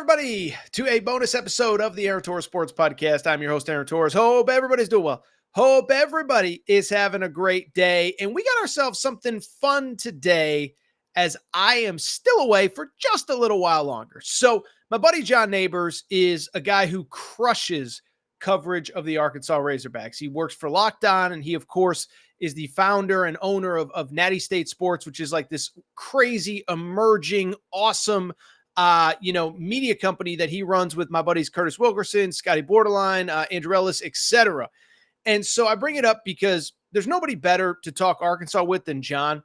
everybody, to a bonus episode of the Aaron Torres Sports Podcast. I'm your host, Aaron Torres. Hope everybody's doing well. Hope everybody is having a great day. And we got ourselves something fun today, as I am still away for just a little while longer. So my buddy John Nabors is a guy who crushes coverage of the Arkansas Razorbacks. He works for Locked On, and he, of course, is the founder and owner of Natty State Sports, which is like this crazy, emerging, awesome media company that he runs with my buddies Curtis Wilkerson, Scotty Borderline, Andrew Ellis, etc. And so I bring it up because there's nobody better to talk Arkansas with than John.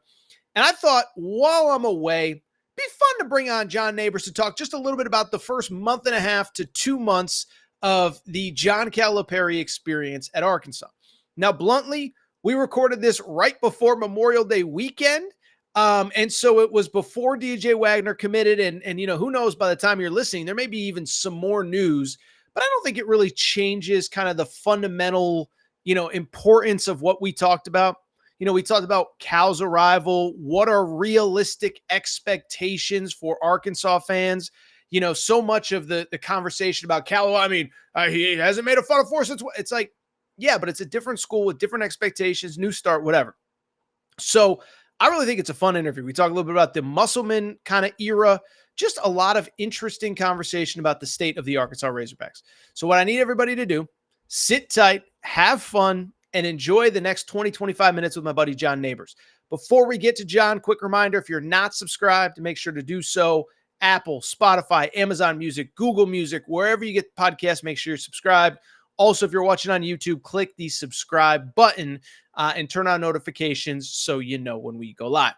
And I thought, while I'm away, it'd be fun to bring on John Nabors to talk just a little bit about the first month and a half to 2 months of the John Calipari experience at Arkansas. Now, bluntly, we recorded this right before Memorial Day weekend. And so it was before DJ Wagner committed. And who knows, by the time you're listening, there may be even some more news, but I don't think it really changes kind of the fundamental, importance of what we talked about. We talked about Cal's arrival. What are realistic expectations for Arkansas fans? So much of the conversation about Cal, he hasn't made a Final Four since. It's like, yeah, but it's a different school with different expectations, new start, whatever. So I really think it's a fun interview. We talk a little bit about the Musselman kind of era, just a lot of interesting conversation about the state of the Arkansas Razorbacks. So what I need everybody to do, sit tight, have fun, and enjoy the next 20, 25 minutes with my buddy John Nabors. Before we get to John, quick reminder, if you're not subscribed, to make sure to do so. Apple, Spotify, Amazon Music, Google Music, wherever you get the podcast, make sure you're subscribed. Also, if you're watching on YouTube, click the subscribe button and turn on notifications so you know when we go live.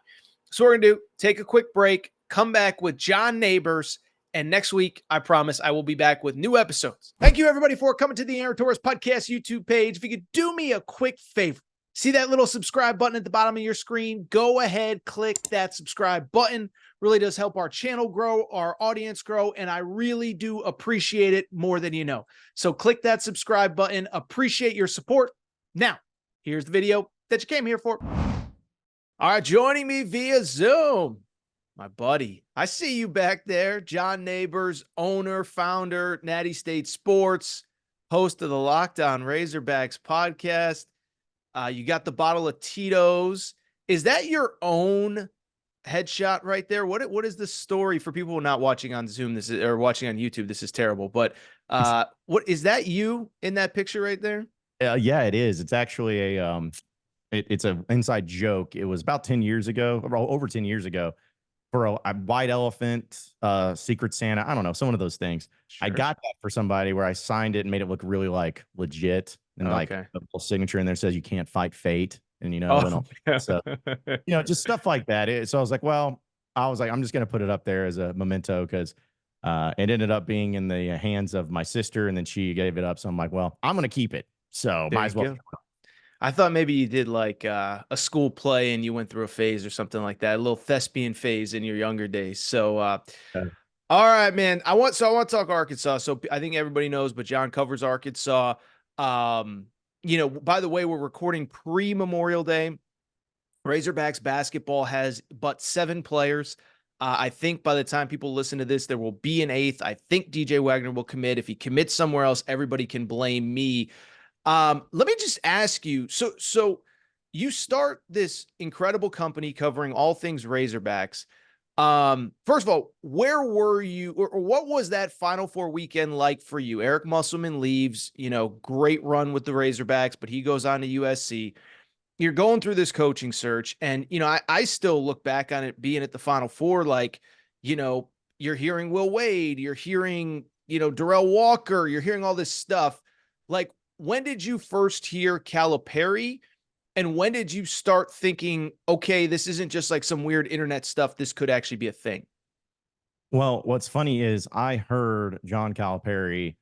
So we're going to take a quick break, come back with John Nabors, and next week, I promise, I will be back with new episodes. Thank you, everybody, for coming to the Aaron Torres Podcast YouTube page. If you could do me a quick favor, see that little subscribe button at the bottom of your screen? Go ahead, click that subscribe button. Really does help our channel grow, our audience grow, and I really do appreciate it more than you know. So click that subscribe button. Appreciate your support. Now, here's the video that you came here for. All right, joining me via Zoom, my buddy. I see you back there, John Nabors, owner, founder, Natty State Sports, host of the Locked On Razorbacks podcast. You got the bottle of Tito's. Is that your own headshot right there? What is the story for people who are not watching on Zoom? This is, or watching on YouTube. This is terrible. But what is that you in that picture right there? Yeah, it is. It's actually it's an inside joke. It was about 10 years ago, or over 10 years ago, for a white elephant, Secret Santa. I don't know, some one of those things. Sure. I got that for somebody where I signed it and made it look really like legit, and like a little signature in there says you can't fight fate, and so just stuff like that. So I was like, I'm just gonna put it up there as a memento because it ended up being in the hands of my sister, and then she gave it up. So I'm like, well, I'm gonna keep it. So might as well. I thought maybe you did like a school play and you went through a phase or something like that, a little thespian phase in your younger days. So, all right, man. I want to talk Arkansas. So I think everybody knows, but John covers Arkansas. By the way, we're recording pre-Memorial Day. Razorbacks basketball has but 7 players. I think by the time people listen to this, there will be an 8th. I think DJ Wagner will commit. If he commits somewhere else, everybody can blame me. Let me just ask you, so you start this incredible company covering all things Razorbacks. First of all, where were you, or what was that Final Four weekend like for you? Eric Musselman leaves, great run with the Razorbacks, but he goes on to USC. You're going through this coaching search, and, I still look back on it being at the Final Four, like, you're hearing Will Wade, you're hearing, Darrell Walker, you're hearing all this stuff. Like, when did you first hear Calipari, and when did you start thinking, okay, this isn't just like some weird internet stuff, this could actually be a thing? Well, what's funny is I heard John Calipari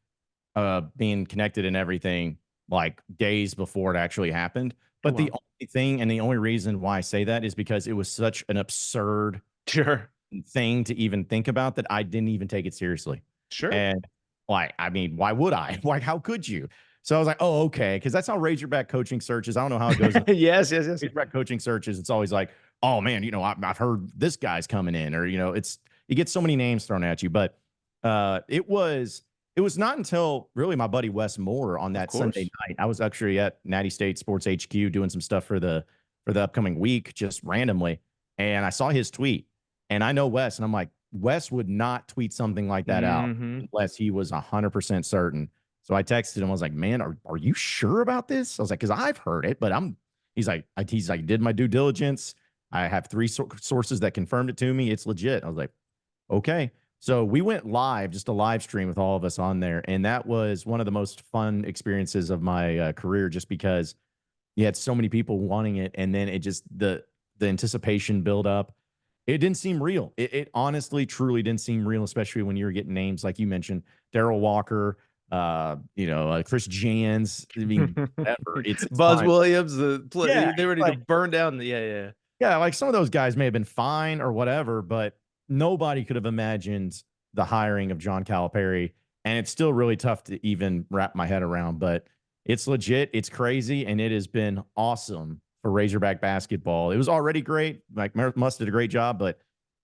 being connected and everything like days before it actually happened. But the only thing and the only reason why I say that is because it was such an absurd thing to even think about that I didn't even take it seriously. Sure. And why would I? Like, how could you? So I was like, oh, okay. Because that's how Razorback coaching searches. I don't know how it goes. Yes. Razorback coaching searches. It's always like, oh man, I've heard this guy's coming in, or, you get so many names thrown at you. But It was not until really my buddy Wes Moore on Of that Sunday course. night. I was actually at Natty State Sports HQ doing some stuff for the upcoming week, just randomly, and I saw his tweet, and I know Wes, and I'm like, Wes would not tweet something like that out Hmm. unless he was 100% certain. So I texted him. I was like, "Man, are you sure about this?" I was like, "Because I've heard it, but I'm." He's like, "Did my due diligence. I have three sources that confirmed it to me. It's legit." I was like, "Okay." So we went live, just a live stream with all of us on there, and that was one of the most fun experiences of my career, just because you had so many people wanting it, and then it just the anticipation build up. It didn't seem real. It honestly, truly didn't seem real, especially when you were getting names like you mentioned, Daryl Walker, Chris Jans. I mean, whatever. It's Buzz fine. Williams, Yeah, they're ready to like burn down the, yeah, yeah. yeah, like some of those guys may have been fine or whatever, but nobody could have imagined the hiring of John Calipari. And it's still really tough to even wrap my head around, but it's legit, it's crazy, and it has been awesome for Razorback basketball. It was already great. Like Must did a great job, but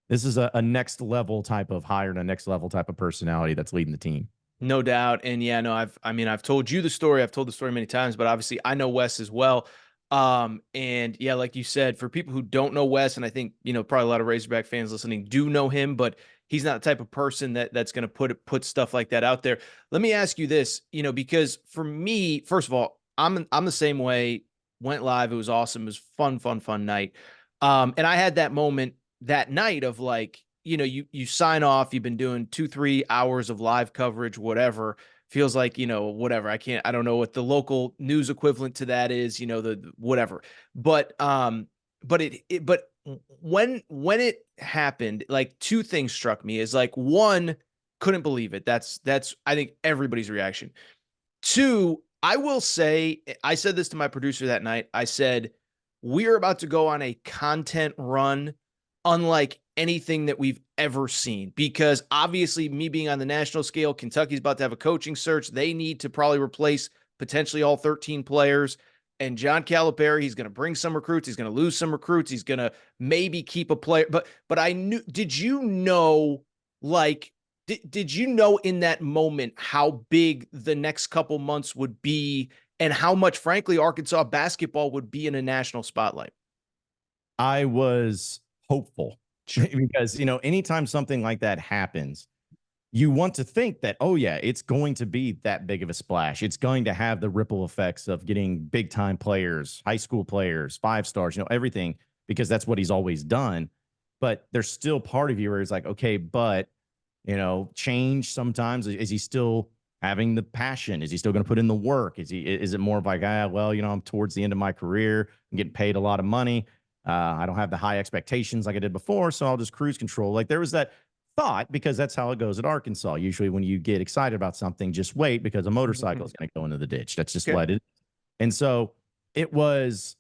this is a next level type of hire and a next level type of personality that's leading the team. No doubt. And yeah, no, I've told you the story. I've told the story many times, but obviously I know Wes as well. And yeah, like you said, for people who don't know Wes, and I think, probably a lot of Razorback fans listening do know him, but he's not the type of person that's going to put stuff like that out there. Let me ask you this, because for me, first of all, I'm the same way. Went live. It was awesome. It was fun, fun, fun night. And I had that moment that night of like, you sign off, you've been doing 2-3 hours of live coverage, whatever. Feels like, whatever. I don't know what the local news equivalent to that is, the whatever. But when it happened, like two things struck me is like, one, couldn't believe it. That's I think everybody's reaction. Two, I will say, I said this to my producer that night. I said, we're about to go on a content run unlike anything that we've ever seen. Because obviously, me being on the national scale, Kentucky's about to have a coaching search. They need to probably replace potentially all 13 players. And John Calipari, he's going to bring some recruits. He's going to lose some recruits. He's going to maybe keep a player. But I knew, did you know, like, did you know in that moment how big the next couple months would be and how much, frankly, Arkansas basketball would be in a national spotlight? I was hopeful Sure. because, anytime something like that happens, you want to think that, oh, yeah, it's going to be that big of a splash. It's going to have the ripple effects of getting big time players, high school players, 5 stars, everything, because that's what he's always done. But there's still part of you where it's like, okay, but, change sometimes. Is he still having the passion? Is he still going to put in the work? Is it more of like, well, I'm towards the end of my career. I'm getting paid a lot of money. I don't have the high expectations like I did before, so I'll just cruise control. Like there was that thought, because that's how it goes at Arkansas. Usually when you get excited about something, just wait, because a motorcycle is going to go into the ditch. That's just Okay. let it. And so it was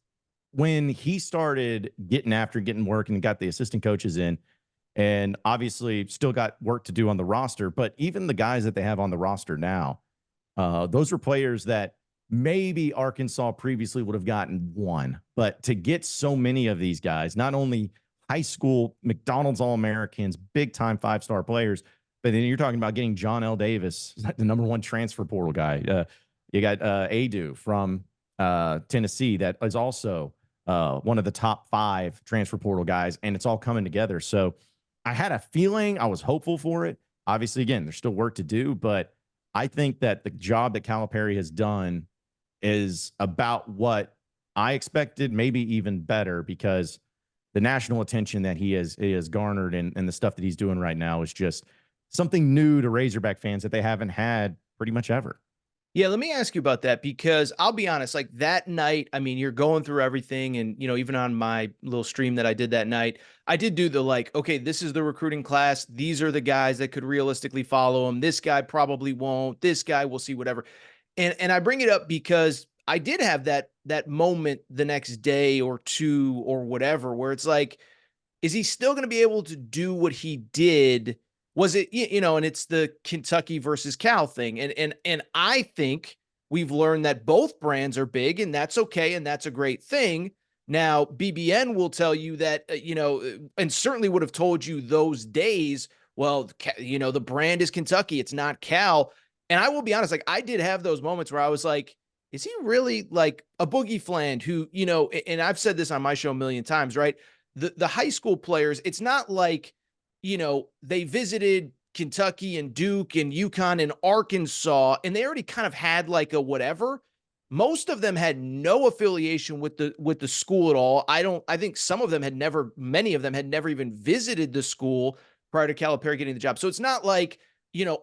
when he started getting work and got the assistant coaches in, and obviously still got work to do on the roster. But even the guys that they have on the roster now, those are players that maybe Arkansas previously would have gotten one. But to get so many of these guys, not only high school McDonald's All-Americans, big-time 5-star players, but then you're talking about getting John L. Davis, the number one transfer portal guy. You got Adu from Tennessee that is also one of the top 5 transfer portal guys, and it's all coming together. So I had a feeling, I was hopeful for it. Obviously, again, there's still work to do, but I think that the job that Calipari has done is about what I expected, maybe even better, because the national attention that he has garnered and the stuff that he's doing right now is just something new to Razorback fans that they haven't had pretty much ever. Yeah, let me ask you about that because I'll be honest, like that night, I mean, you're going through everything. And, even on my little stream that I did that night, I did do the like, okay, this is the recruiting class. These are the guys that could realistically follow him. This guy probably won't. This guy will see, whatever. And I bring it up because I did have that moment the next day or two or whatever, where it's like, is he still going to be able to do what he did? Was it, and it's the Kentucky versus Cal thing. And I think we've learned that both brands are big, and that's okay. And that's a great thing. Now, BBN will tell you that, and certainly would have told you those days well, the brand is Kentucky. It's not Cal. And I will be honest, like I did have those moments where I was like, is he really like a Boogie Fland who, and I've said this on my show a million times, right? The high school players, it's not like, they visited Kentucky and Duke and UConn and Arkansas, and they already kind of had like a whatever. Most of them had no affiliation with the school at all. I think many of them had never even visited the school prior to Calipari getting the job. So it's not like,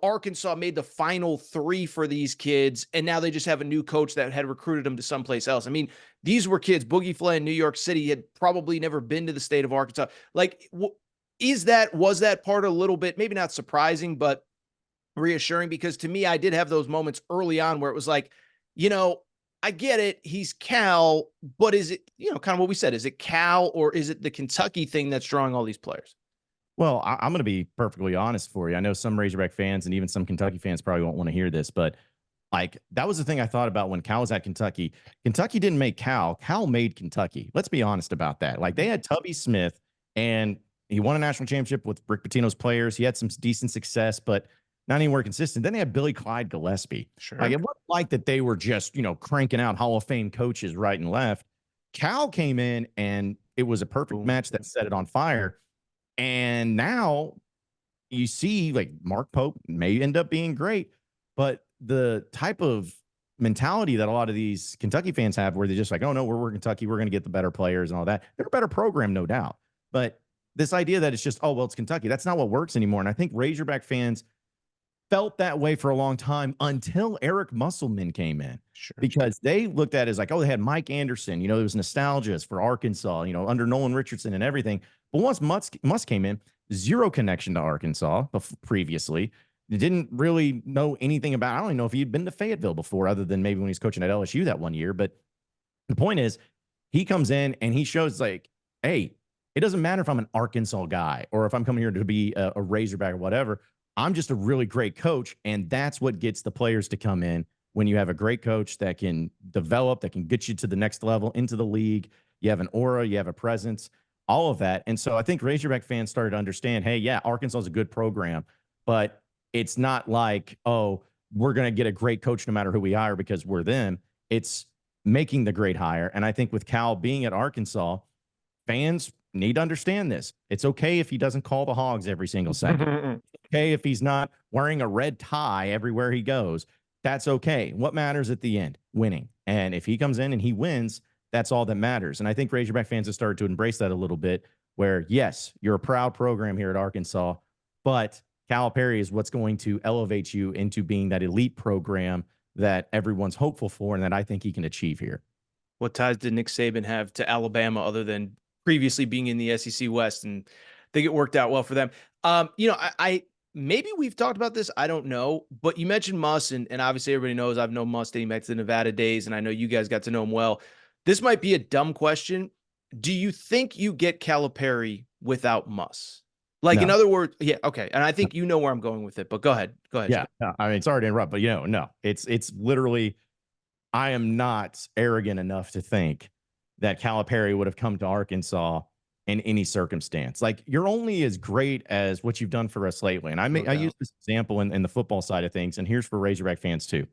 Arkansas made the final three for these kids, and now they just have a new coach that had recruited them to someplace else. I mean, these were kids. Boogie Flynn, New York City, had probably never been to the state of Arkansas. Like, was that part a little bit, maybe not surprising, but reassuring? Because to me, I did have those moments early on where it was like, I get it. He's Cal, but is it, kind of what we said, is it Cal or is it the Kentucky thing that's drawing all these players? Well, I'm going to be perfectly honest for you. I know some Razorback fans and even some Kentucky fans probably won't want to hear this, but like that was the thing I thought about when Cal was at Kentucky. Kentucky didn't make Cal. Cal made Kentucky. Let's be honest about that. Like they had Tubby Smith, and he won a national championship with Rick Pitino's players. He had some decent success, but not anywhere consistent. Then they had Billy Clyde Gillespie. Sure. Like it wasn't like that they were just, cranking out Hall of Fame coaches right and left. Cal came in and it was a perfect match that set it on fire. And now you see like Mark Pope may end up being great, but the type of mentality that a lot of these Kentucky fans have where they're just like, oh no, we're Kentucky, we're going to get the better players and all that. They're a better program, no doubt. But this idea that it's just, oh, well, it's Kentucky, that's not what works anymore. And I think Razorback fans felt that way for a long time until Eric Musselman came in. Sure. Because they looked at it as like, oh, they had Mike Anderson, there was nostalgia for Arkansas, under Nolan Richardson and everything. But once Musk came in, zero connection to Arkansas previously. They didn't really know anything about, I don't even know if he'd been to Fayetteville before, other than maybe when he's coaching at LSU that one year. But the point is, he comes in and he shows like, hey, it doesn't matter if I'm an Arkansas guy or if I'm coming here to be a Razorback or whatever. I'm just a really great coach. And that's what gets the players to come in when you have a great coach that can develop, that can get you to the next level into the league. You have an aura, you have a presence, all of that. And so I think Razorback fans started to understand, hey, yeah, Arkansas is a good program, but it's not like, oh, we're going to get a great coach no matter who we hire because we're them. It's making the great hire. And I think with Cal being at Arkansas, fans need to understand this. It's okay if he doesn't call the Hogs every single second. It's okay if he's not wearing a red tie everywhere he goes. That's okay. What matters at the end? Winning. And if he comes in and he wins, that's all that matters. And I think Razorback fans have started to embrace that a little bit where, yes, you're a proud program here at Arkansas, but Calipari is what's going to elevate you into being that elite program that everyone's hopeful for and that I think he can achieve here. What ties did Nick Saban have to Alabama other than previously being in the SEC West? And I think it worked out well for them. I maybe we've talked about this, I don't know, but you mentioned Muss, and obviously everybody knows I've known Muss dating back to the Nevada days, and I know you guys got to know him well. This might be a dumb question. Do you think you get Calipari without Muss? Like, No. in other words, yeah, okay. And I think you know where I'm going with it, but go ahead. Go ahead. Yeah. I mean, sorry to interrupt, but no, it's literally, I am not arrogant enough to think that Calipari would have come to Arkansas in any circumstance. Like, you're only as great as what you've done for us lately. And I use this example in the football side of things, and here's for Razorback fans too.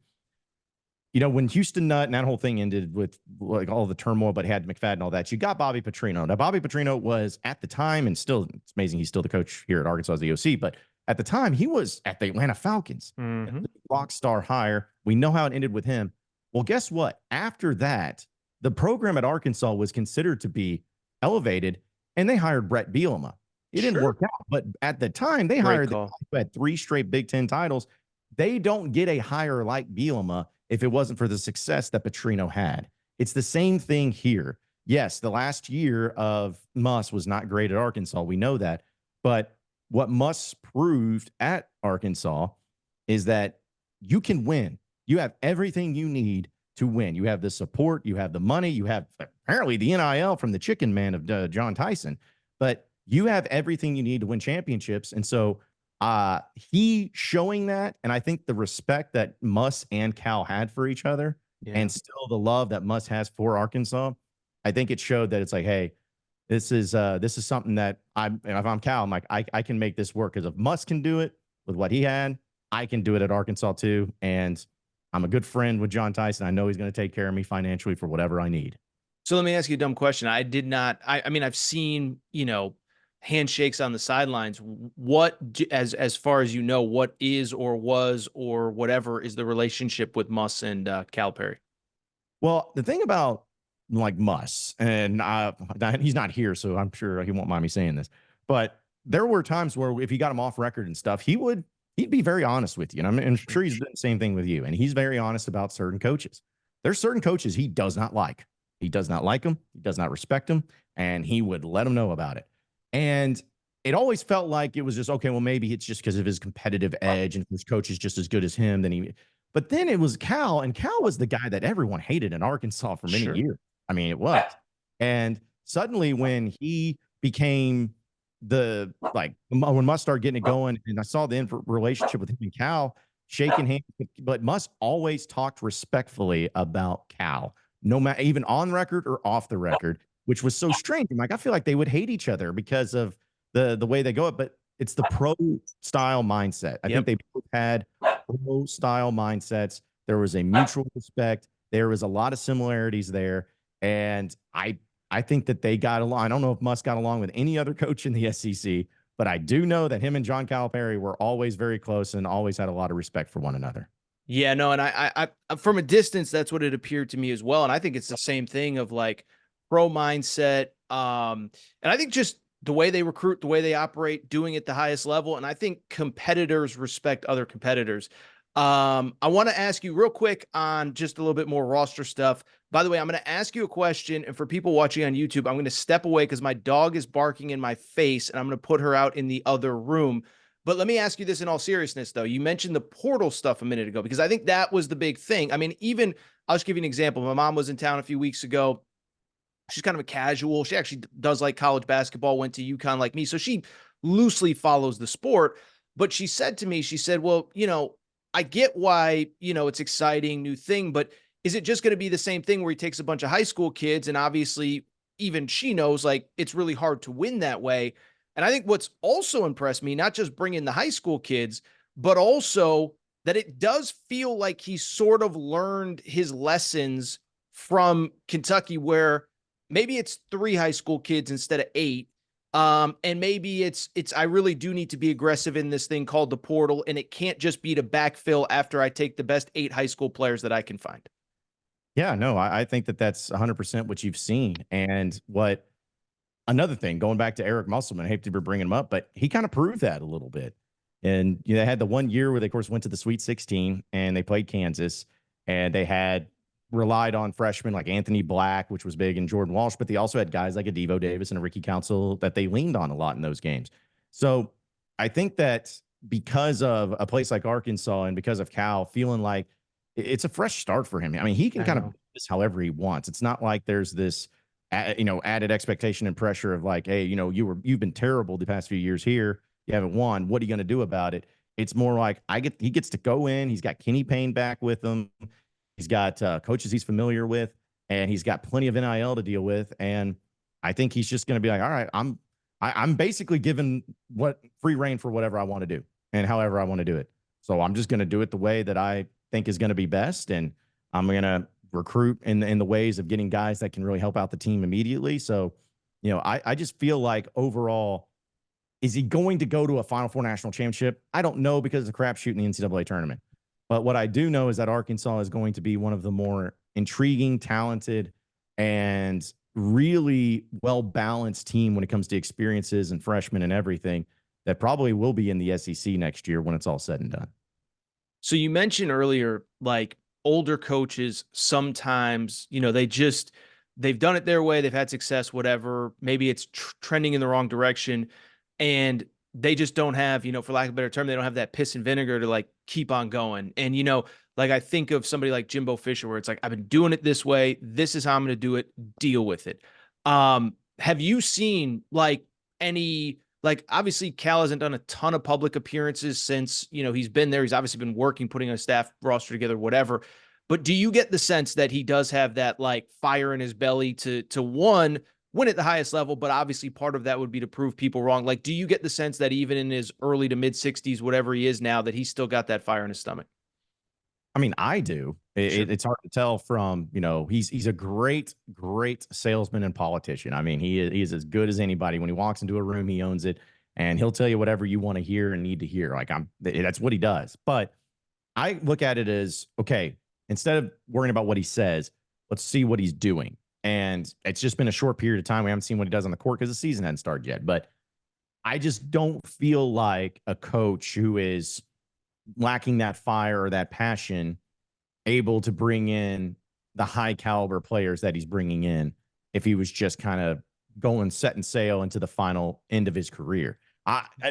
When Houston Nutt and that whole thing ended with like all the turmoil, but had McFadden and all that, you got Bobby Petrino. Now, Bobby Petrino was at the time, and still, it's amazing he's still the coach here at Arkansas as the OC, but at the time, he was at the Atlanta Falcons. Rock star hire. We know how it ended with him. Well, guess what? After that, the program at Arkansas was considered to be elevated, and they hired Brett Bielema. It didn't work out, but at the time, they hired the guy who had 3 straight Big Ten titles. They don't get a hire like Bielema if it wasn't for the success that Petrino had. It's the same thing here. Yes, the last year of Muss was not great at Arkansas. We know that. But what Muss proved at Arkansas is that you can win. You have everything you need to win. You have the support. You have the money. You have apparently the NIL from the chicken man of John Tyson. But you have everything you need to win championships. And so he showing that, and I think the respect that Muss and Cal had for each other, and still the love that Muss has for Arkansas, I think it showed that it's like, hey, This is something that if I'm Cal, I'm like, I can make this work, because if Muss can do it with what he had, I can do it at Arkansas too. And I'm a good friend with John Tyson. I know he's going to take care of me financially for whatever I need. So let me ask you a dumb question. I did not. I mean, I've seen handshakes on the sidelines. As far as you know, what is or was or whatever is the relationship with Muss and Calipari? Well, the thing about like Muss, and he's not here, so I'm sure he won't mind me saying this, but there were times where if you got him off record and stuff, he'd be very honest with you. And I'm sure he's doing the same thing with you. And he's very honest about certain coaches. There's certain coaches he does not like. He does not like them. He does not respect them. And he would let them know about it. And it always felt like it was just, okay, well, maybe it's just because of his competitive edge, and if his coach is just as good as him, then but then it was Cal, and Cal was the guy that everyone hated in Arkansas for many years. I mean, it was. And suddenly when he became when Muss started getting it going, and I saw the relationship with him and Cal shaking hands, but Muss always talked respectfully about Cal, no matter, even on record or off the record, which was so strange. I'm like, I feel like they would hate each other because of the way they go, but it's the pro style mindset. I think they both had pro style mindsets. There was a mutual respect. There was a lot of similarities there. And I think that they got along. I don't know if Muss got along with any other coach in the SEC, but I do know that him and John Calipari were always very close and always had a lot of respect for one another. Yeah, no, and I from a distance, that's what it appeared to me as well. And I think it's the same thing of like pro mindset. And I think just the way they recruit, the way they operate, doing it the highest level. And I think competitors respect other competitors. I want to ask you real quick on just a little bit more roster stuff. By the way, I'm going to ask you a question. And for people watching on YouTube, I'm going to step away because my dog is barking in my face and I'm going to put her out in the other room. But let me ask you this in all seriousness, though. You mentioned the portal stuff a minute ago, because I think that was the big thing. I mean, I'll just give you an example. My mom was in town a few weeks ago. She's kind of a casual. She actually does like college basketball, went to UConn like me. So she loosely follows the sport. But she said to me, she said, well, I get why, it's exciting, new thing, but is it just going to be the same thing where he takes a bunch of high school kids? And obviously, even she knows like it's really hard to win that way. And I think what's also impressed me, not just bringing the high school kids, but also that it does feel like he sort of learned his lessons from Kentucky, where maybe it's 3 high school kids instead of 8. And maybe it's I really do need to be aggressive in this thing called the portal, and it can't just be to backfill after I take the best 8 high school players that I can find. Yeah, no, I think that that's 100% what you've seen. And another thing, going back to Eric Musselman, I hate to be bringing him up, but he kind of proved that a little bit. And they had the one year where they, of course, went to the Sweet 16 and they played Kansas, and they had relied on freshmen like Anthony Black, which was big, and Jordan Walsh, but they also had guys like a Devo Davis and a Ricky Council that they leaned on a lot in those games. So I think that because of a place like Arkansas and because of Cal feeling like it's a fresh start for him. I mean, he can kind of do this however he wants. It's not like there's this, added expectation and pressure of like, hey, you've been terrible the past few years here. You haven't won. What are you going to do about it? It's more like he gets to go in. He's got Kenny Payne back with him. He's got coaches he's familiar with, and he's got plenty of NIL to deal with. And I think he's just going to be like, all right, I'm basically given free reign for whatever I want to do and however I want to do it. So I'm just going to do it the way that I think is going to be best, and I'm going to recruit in the ways of getting guys that can really help out the team immediately. So, I just feel like overall, is he going to go to a Final Four national championship? I don't know, because it's a crapshoot in the NCAA tournament. But what I do know is that Arkansas is going to be one of the more intriguing, talented, and really well-balanced team when it comes to experiences and freshmen and everything that probably will be in the SEC next year when it's all said and done. So you mentioned earlier, like older coaches, sometimes, they've done it their way. They've had success, whatever. Maybe it's trending in the wrong direction. And they just don't have, for lack of a better term, they don't have that piss and vinegar to like keep on going. And, like I think of somebody like Jimbo Fisher, where it's like, I've been doing it this way. This is how I'm going to do it. Deal with it. Have you seen like obviously Cal hasn't done a ton of public appearances since, he's been there. He's obviously been working, putting a staff roster together, whatever. But do you get the sense that he does have that like fire in his belly to one, win at the highest level, but obviously part of that would be to prove people wrong. Like, do you get the sense that even in his early to mid 60s, whatever he is now, that he's still got that fire in his stomach? I mean, I do. Sure. It's hard to tell from, he's a great, great salesman and politician. I mean, he is as good as anybody. When he walks into a room, he owns it, and he'll tell you whatever you want to hear and need to hear. That's what he does. But I look at it as, okay, instead of worrying about what he says, let's see what he's doing. And it's just been a short period of time. We haven't seen what he does on the court because the season hadn't started yet. But I just don't feel like a coach who is lacking that fire or that passion able to bring in the high caliber players that he's bringing in if he was just kind of going setting sail into the final end of his career.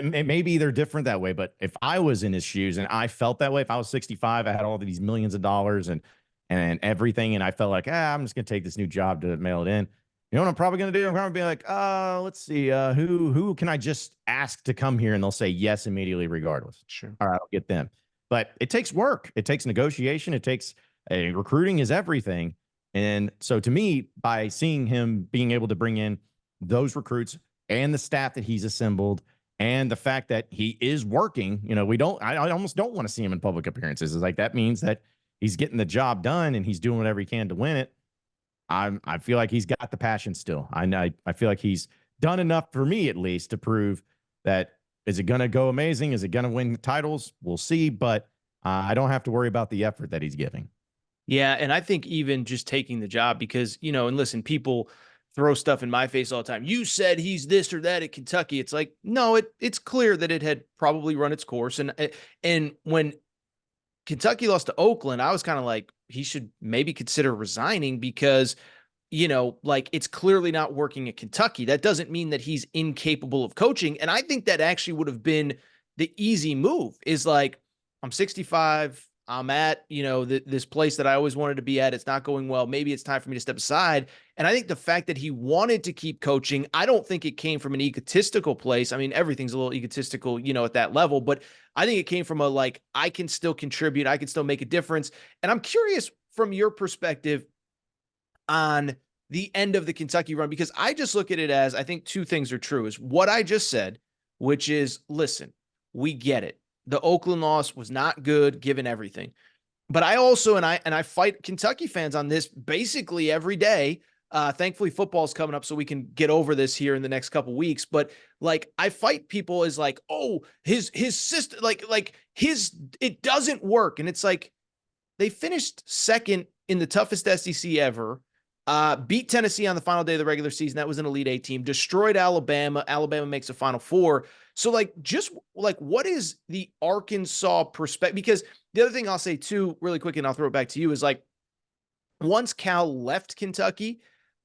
Maybe they're different that way, but if I was in his shoes and I felt that way, if I was 65, I had all these millions of dollars and everything, and I felt like, I'm just gonna take this new job to mail it in. You know what I'm probably gonna do? I'm probably be like, let's see, who can I just ask to come here, and they'll say yes immediately, regardless. Sure. All right, I'll get them. But it takes work. It takes negotiation. It takes recruiting is everything. And so to me, by seeing him being able to bring in those recruits and the staff that he's assembled and the fact that he is working, I almost don't want to see him in public appearances. It's like, that means that he's getting the job done and he's doing whatever he can to win it. I feel like he's got the passion still. I feel like he's done enough for me, at least, to prove that. Is it going to go amazing? Is it going to win titles? We'll see, but I don't have to worry about the effort that he's giving. Yeah, and I think even just taking the job, because, and listen, people throw stuff in my face all the time. You said he's this or that at Kentucky. It's like, no, it's clear that it had probably run its course. And when Kentucky lost to Oakland, I was kind of like, he should maybe consider resigning because, like, it's clearly not working at Kentucky. That doesn't mean that he's incapable of coaching. And I think that actually would have been the easy move, is like, I'm 65. I'm at, this place that I always wanted to be at. It's not going well. Maybe it's time for me to step aside. And I think the fact that he wanted to keep coaching, I don't think it came from an egotistical place. I mean, everything's a little egotistical, at that level, but I think it came from I can still contribute. I can still make a difference. And I'm curious from your perspective on the end of the Kentucky run, because I just look at it as, I think two things are true, is what I just said, which is, listen, we get it. The Oakland loss was not good given everything. But I also, and I fight Kentucky fans on this basically every day. Thankfully football's coming up so we can get over this here in the next couple weeks. But I fight people as his system, it doesn't work. And it's like, they finished second in the toughest SEC ever. Beat Tennessee on the final day of the regular season. That was an Elite Eight team. Destroyed Alabama. Alabama makes a Final Four. So what is the Arkansas perspective? Because the other thing I'll say too, really quick, and I'll throw it back to you, is once Cal left Kentucky,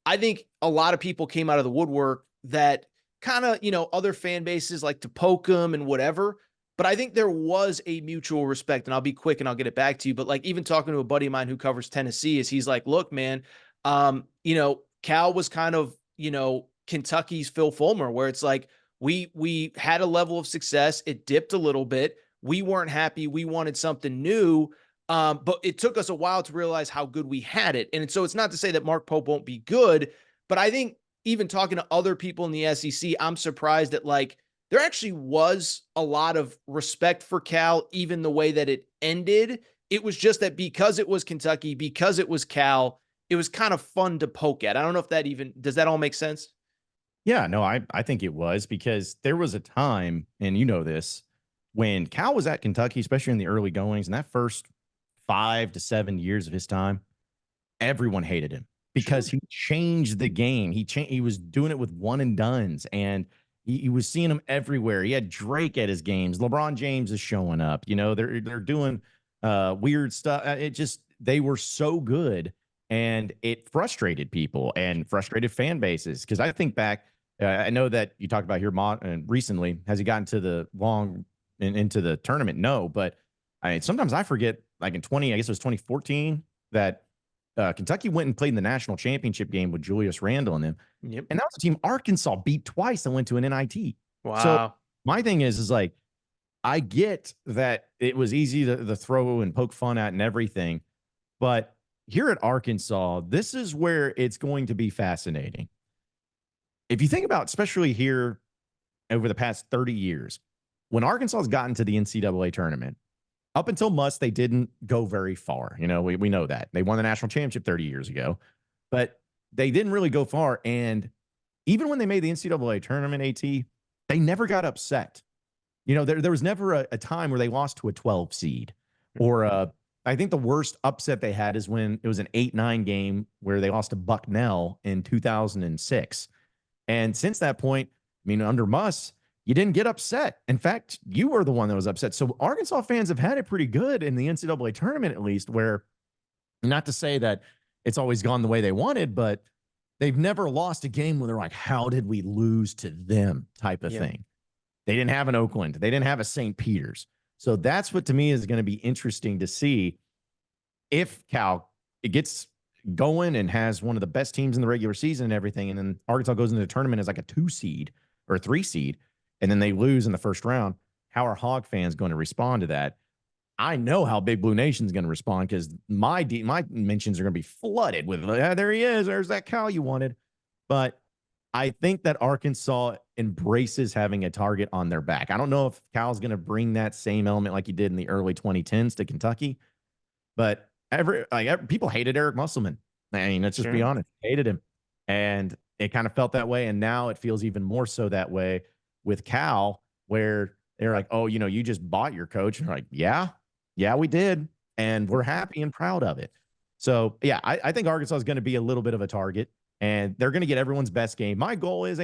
I think a lot of people came out of the woodwork that kind of, other fan bases like to poke them and whatever. But I think there was a mutual respect, and I'll be quick and I'll get it back to you. But even talking to a buddy of mine who covers Tennessee, he's like, look, man, Cal was kind of, Kentucky's Phil Fulmer, where it's like, we had a level of success. It dipped a little bit. We weren't happy. We wanted something new. But it took us a while to realize how good we had it. And so it's not to say that Mark Pope won't be good, but I think even talking to other people in the SEC, I'm surprised that there actually was a lot of respect for Cal, even the way that it ended. It was just that because it was Kentucky, because it was Cal, it was kind of fun to poke at. I don't know if does that all make sense? Yeah, no, I think it was, because there was a time, and this, when Cal was at Kentucky, especially in the early goings, and that first 5 to 7 years of his time, everyone hated him because he changed the game. He was doing it with one and dones, and he was seeing them everywhere. He had Drake at his games. LeBron James is showing up. They're doing weird stuff. They were so good, and it frustrated people and frustrated fan bases. Because I think back, I know that you talked about here recently. Has he gotten to the into the tournament? No, but sometimes I forget. Like in I guess it was 2014, that Kentucky went and played in the national championship game with Julius Randle and them. Yep. And that was a team Arkansas beat twice and went to an NIT. Wow. So my thing is I get that it was easy to throw and poke fun at and everything, but here at Arkansas, this is where it's going to be fascinating. if you think about, especially here over the past 30 years, when Arkansas has gotten to the NCAA tournament, up until Muss, they didn't go very far. You know, we know that. They won the national championship 30 years ago, but they didn't really go far. And even when they made the NCAA tournament, they never got upset. You know, there was never a time where they lost to a 12 seed or I think the worst upset they had is when it was an 8-9 game where they lost to Bucknell in 2006. And since that point, I mean, under Muss, you didn't get upset. In fact, you were the one that was upset. So Arkansas fans have had it pretty good in the NCAA tournament, at least, where not to say that it's always gone the way they wanted, but they've never lost a game where they're like, how did we lose to them type of thing. They didn't have an Oakland. They didn't have a St. Peter's. So that's what to me is going to be interesting to see if Cal it gets going and has one of the best teams in the regular season and everything. And then Arkansas goes into the tournament as like a 2 seed or a 3 seed, and then they lose in the first round. How are Hog fans going to respond to that? I know how Big Blue Nation's going to respond because my mentions are going to be flooded with, there he is. There's that Cal you wanted. But I think that Arkansas embraces having a target on their back. I don't know if Cal's going to bring that same element like he did in the early 2010s to Kentucky, but people hated Eric Musselman. I mean, let's just be honest, hated him. And it kind of felt that way. And now it feels even more so that way with Cal, where they're like, oh, you know, you just bought your coach. And they're like, yeah, we did. And we're happy and proud of it. So, yeah, I think Arkansas is going to be a little bit of a target, and they're going to get everyone's best game. My goal is,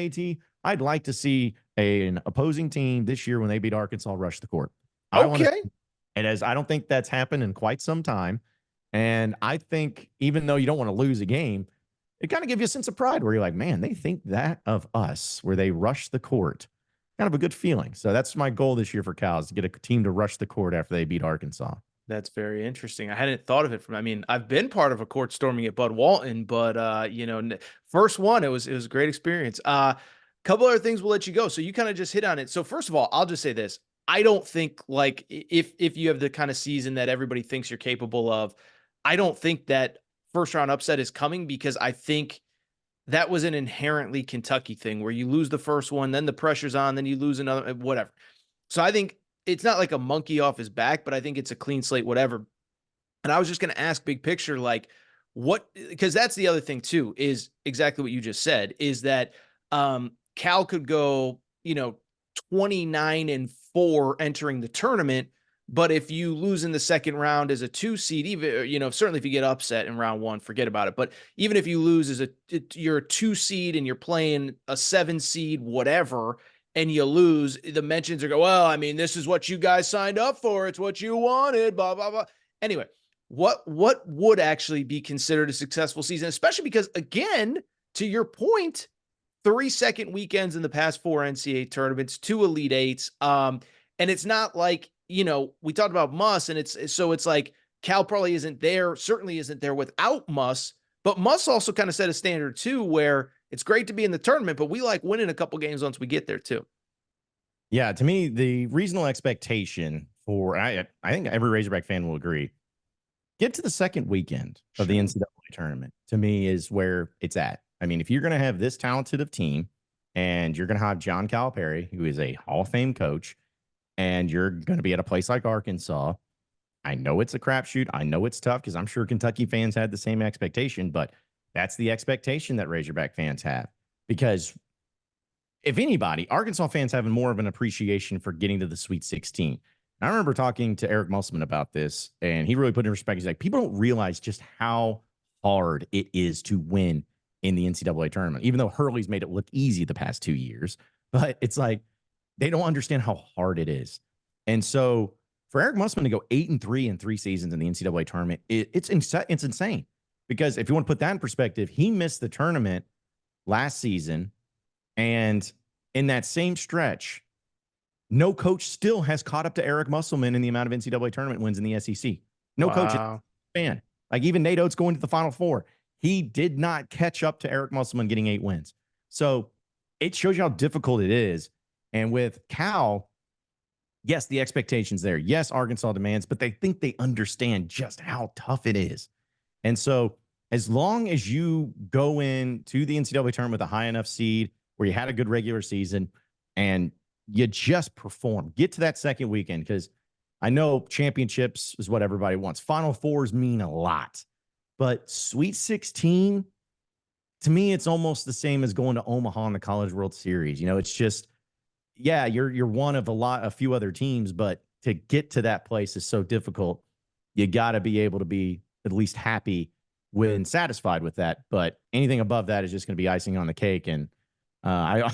I'd like to see an opposing team this year when they beat Arkansas rush the court. Okay. I don't think that's happened in quite some time. And I think even though you don't want to lose a game, it kind of gives you a sense of pride where you're like, man, they think that of us, where they rush the court. Kind of a good feeling. So that's my goal this year for Cal, is to get a team to rush the court after they beat Arkansas. That's very interesting. I hadn't thought of it I mean, I've been part of a court storming at Bud Walton, but you know, first one, it was a great experience. Couple other things we'll let you go. So you kind of just hit on it. So first of all, I'll just say this. I don't think, like, if you have the kind of season that everybody thinks you're capable of, I don't think that first round upset is coming, because I think that was an inherently Kentucky thing where you lose the first one, then the pressure's on, then you lose another, whatever. So I think it's not like a monkey off his back, but I think it's a clean slate, whatever. And I was just going to ask big picture, like, because that's the other thing too, is exactly what you just said, is that Cal could go, 29-4 entering the tournament. But if you lose in the second round as a 2 seed, even, certainly if you get upset in round 1, forget about it. But even if you lose you're a 2 seed and you're playing a 7 seed, whatever, and you lose, the mentions are well, I mean, this is what you guys signed up for. It's what you wanted, blah, blah, blah. Anyway, what would actually be considered a successful season, especially because, again, to your point, 3 second weekends in the past 4 NCAA tournaments, 2 Elite Eights. And it's not like, we talked about Muss, and it's like Cal probably isn't there, certainly isn't there without Muss, but Muss also kind of set a standard too, where it's great to be in the tournament, but we like winning a couple games once we get there too. Yeah, to me, the reasonable expectation for, I think every Razorback fan will agree, get to the second weekend of the NCAA tournament, to me, is where it's at. I mean, if you're going to have this talented of team, and you're going to have John Calipari, who is a Hall of Fame coach, and you're going to be at a place like Arkansas, I know it's a crapshoot. I know it's tough, because I'm sure Kentucky fans had the same expectation, but that's the expectation that Razorback fans have. Because if anybody, Arkansas fans have more of an appreciation for getting to the Sweet 16. I remember talking to Eric Musselman about this, and he really put it in perspective. He's like, people don't realize just how hard it is to win in the NCAA tournament, even though Hurley's made it look easy the past 2 years. But it's like, they don't understand how hard it is. And so for Eric Musselman to go 8-3 in 3 seasons in the NCAA tournament, it's insane. Because if you want to put that in perspective, he missed the tournament last season. And in that same stretch, no coach still has caught up to Eric Musselman in the amount of NCAA tournament wins in the SEC. No coach is a fan. Like, even Nate Oates going to the Final Four, he did not catch up to Eric Musselman getting 8 wins. So it shows you how difficult it is. And with Cal, yes, the expectation's there. Yes, Arkansas demands, but they think they understand just how tough it is. And so as long as you go into the NCAA tournament with a high enough seed where you had a good regular season and you just perform. Get to that second weekend, because I know championships is what everybody wants. Final Fours mean a lot, but Sweet 16, to me, it's almost the same as going to Omaha in the College World Series. It's just, yeah, you're one of a few other teams, but to get to that place is so difficult. You got to be able to be at least happy when satisfied with that. But anything above that is just going to be icing on the cake. And I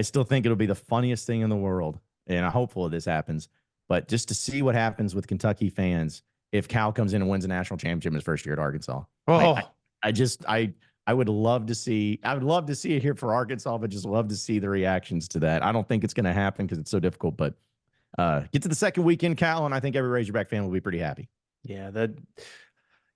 still think it'll be the funniest thing in the world, and I'm hopeful this happens. But just to see what happens with Kentucky fans if Cal comes in and wins a national championship in his first year at Arkansas. Oh, I would love to see. I would love to see it here for Arkansas, but just love to see the reactions to that. I don't think it's going to happen because it's so difficult. But get to the second weekend, Cal, and I think every Razorback fan will be pretty happy. yeah, that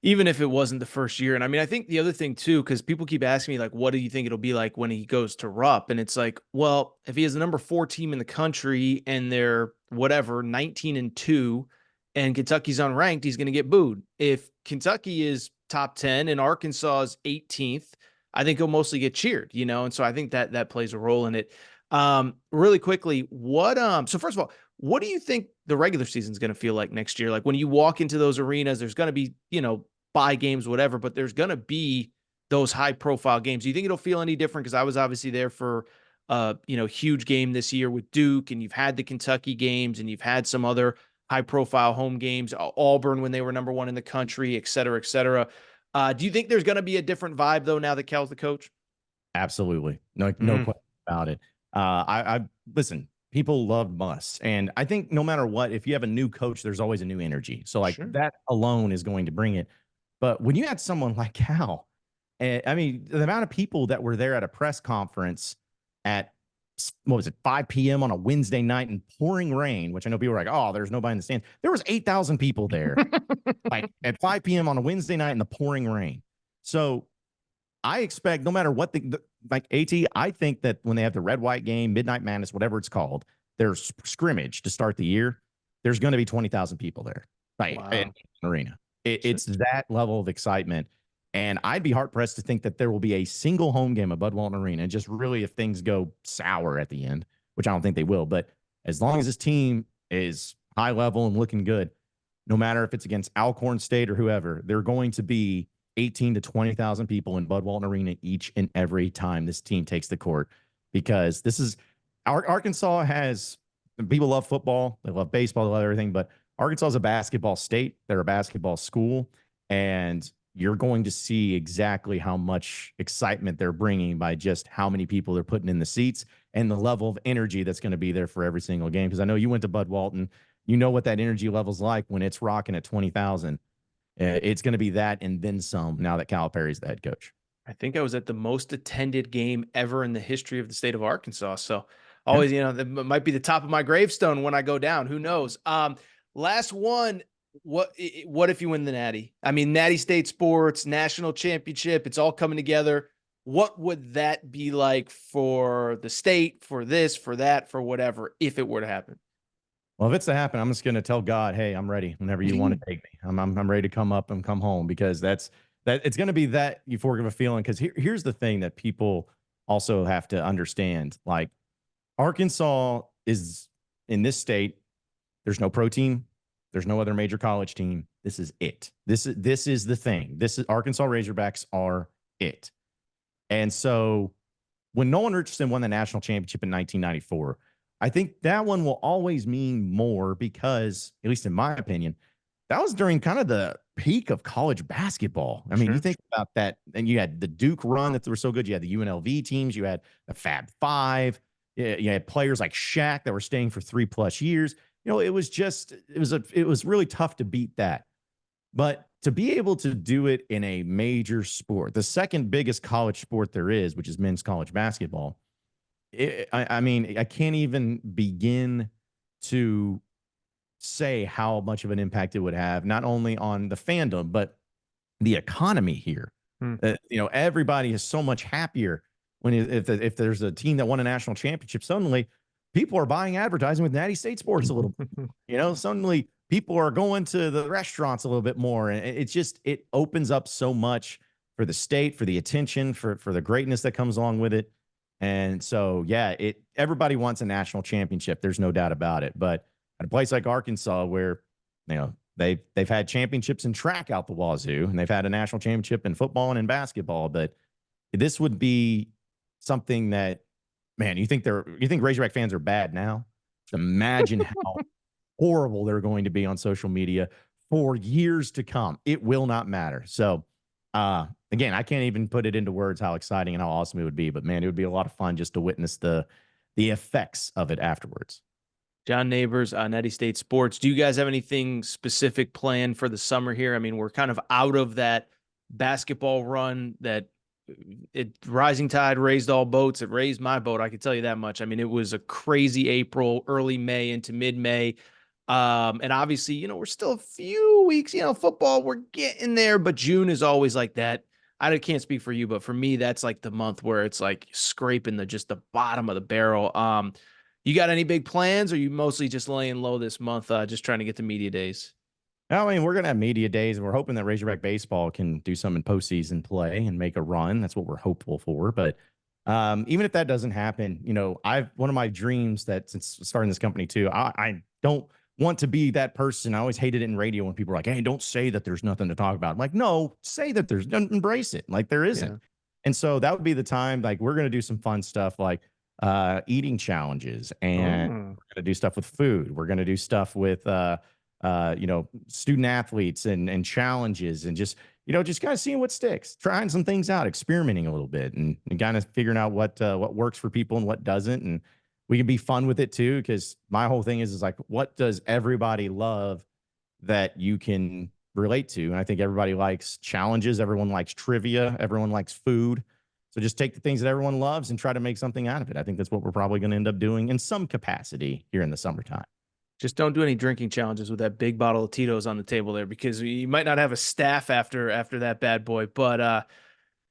even if it wasn't the first year. And I mean, I think the other thing too, because people keep asking me, like, what do you think it'll be like when he goes to Rupp? And it's like, well, if he has the number 4 team in the country and they're whatever 19-2 and Kentucky's unranked, he's going to get booed. If Kentucky is top 10 and Arkansas is 18th, I think he'll mostly get cheered, And so I think that plays a role in it. Really quickly, so first of all, what do you think the regular season is going to feel like next year? Like when you walk into those arenas, there's going to be, bye games, whatever, but there's going to be those high profile games. Do you think it'll feel any different? Because I was obviously there for, huge game this year with Duke, and you've had the Kentucky games, and you've had some other high profile home games, Auburn when they were number 1 in the country, et cetera, et cetera. Do you think there's going to be a different vibe though now that Cal's the coach? Absolutely. No question about it. I listen, people love Muss. And I think no matter what, if you have a new coach, there's always a new energy. So that alone is going to bring it. But when you had someone like Cal, I mean, the amount of people that were there at a press conference at, 5 p.m. on a Wednesday night in pouring rain, which I know people were like, oh, there's nobody in the stands. There was 8,000 people there like at 5 p.m. on a Wednesday night in the pouring rain. So I expect no matter what like AT, I think that when they have the red, white game, Midnight Madness, whatever it's called, there's scrimmage to start the year. There's going to be 20,000 people there, right? Wow. In the arena. It's that level of excitement. And I'd be hard pressed to think that there will be a single home game at Bud Walton Arena. And just really, if things go sour at the end, which I don't think they will, but as long as this team is high level and looking good, no matter if it's against Alcorn State or whoever, they're going to be 18 to 20,000 people in Bud Walton Arena each and every time this team takes the court, because this is Arkansas has people love football, they love baseball, they love everything, but Arkansas is a basketball state. They're a basketball school, and you're going to see exactly how much excitement they're bringing by just how many people they're putting in the seats and the level of energy that's going to be there for every single game. Because I know you went to Bud Walton, you know what that energy level's like when it's rocking at 20,000. It's going to be that and then some now that Calipari's the head coach. I think I was at the most attended game ever in the history of the state of Arkansas. So always, that might be the top of my gravestone when I go down. Who knows? Last one. What if you win the Natty? I mean, Natty State Sports, national championship, it's all coming together. What would that be like for the state, for this, for that, for whatever, if it were to happen? Well, if it's to happen, I'm just going to tell God, hey, I'm ready whenever you want to take me. I'm ready to come up and come home, because it's going to be that euphoric of a feeling. Because here's the thing that people also have to understand. Like, Arkansas is in this state, there's no pro team. There's no other major college team. This is it. This is the thing. This is Arkansas Razorbacks are it. And so when Nolan Richardson won the national championship in 1994, I think that one will always mean more because, at least in my opinion, that was during kind of the peak of college basketball. I mean, you think about that, and you had the Duke run that were so good. You had the UNLV teams. You had the Fab Five. You had players like Shaq that were staying for 3+ years. It was really tough to beat that. But to be able to do it in a major sport, the second biggest college sport there is, which is men's college basketball, I mean, I can't even begin to say how much of an impact it would have, not only on the fandom, but the economy here. Everybody is so much happier when if there's a team that won a national championship. Suddenly people are buying advertising with Natty State Sports a little bit. Suddenly people are going to the restaurants a little bit more, and it opens up so much for the state, for the attention, for the greatness that comes along with it. And so, yeah, everybody wants a national championship. There's no doubt about it. But at a place like Arkansas, where they've had championships in track out the wazoo, and they've had a national championship in football and in basketball, but this would be something that, man, you think Razorback fans are bad now? Imagine how horrible they're going to be on social media for years to come. It will not matter. So, again, I can't even put it into words how exciting and how awesome it would be, but man, it would be a lot of fun just to witness the effects of it afterwards. John Nabors, Natty State Sports. Do you guys have anything specific planned for the summer here? I mean, we're kind of out of that basketball run that rising tide raised all boats. It raised my boat. I can tell you that much. I mean, it was a crazy April, early May into mid-May. And obviously, we're still a few weeks, football, we're getting there, but June is always like that. I can't speak for you, but for me, that's like the month where it's like scraping just the bottom of the barrel. You got any big plans, or are you mostly just laying low this month, just trying to get to media days? I mean, we're going to have media days, and we're hoping that Razorback baseball can do some in postseason play and make a run. That's what we're hopeful for. But even if that doesn't happen, one of my dreams that since starting this company too, I don't want to be that person. I always hated it in radio when people are like, "Hey, don't say that there's nothing to talk about." I'm like, no, say that embrace it. Like there isn't. Yeah. And so that would be the time. Like we're going to do some fun stuff like eating challenges, and we're going to do stuff with food. We're going to do stuff with student athletes and challenges, and just kind of seeing what sticks, trying some things out, experimenting a little bit, and kind of figuring out what works for people and what doesn't. And we can be fun with it too, because my whole thing is like, what does everybody love that you can relate to? And I think everybody likes challenges. Everyone likes trivia. Everyone likes food. So just take the things that everyone loves and try to make something out of it. I think that's what we're probably going to end up doing in some capacity here in the summertime. Just don't do any drinking challenges with that big bottle of Tito's on the table there, because you might not have a staff after that bad boy. But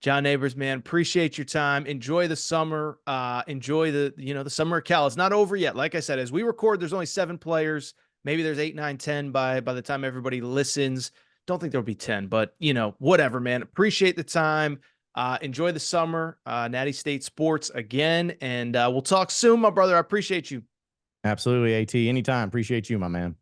John Nabors, man, appreciate your time. Enjoy the summer. Enjoy the summer of Cal. It's not over yet. Like I said, as we record, there's only 7 players. Maybe there's 8, 9, 10 by the time everybody listens. Don't think there'll be 10, but whatever, man. Appreciate the time. Enjoy the summer. Natty State Sports again, and we'll talk soon, my brother. I appreciate you. Absolutely, AT. Anytime. Appreciate you, my man.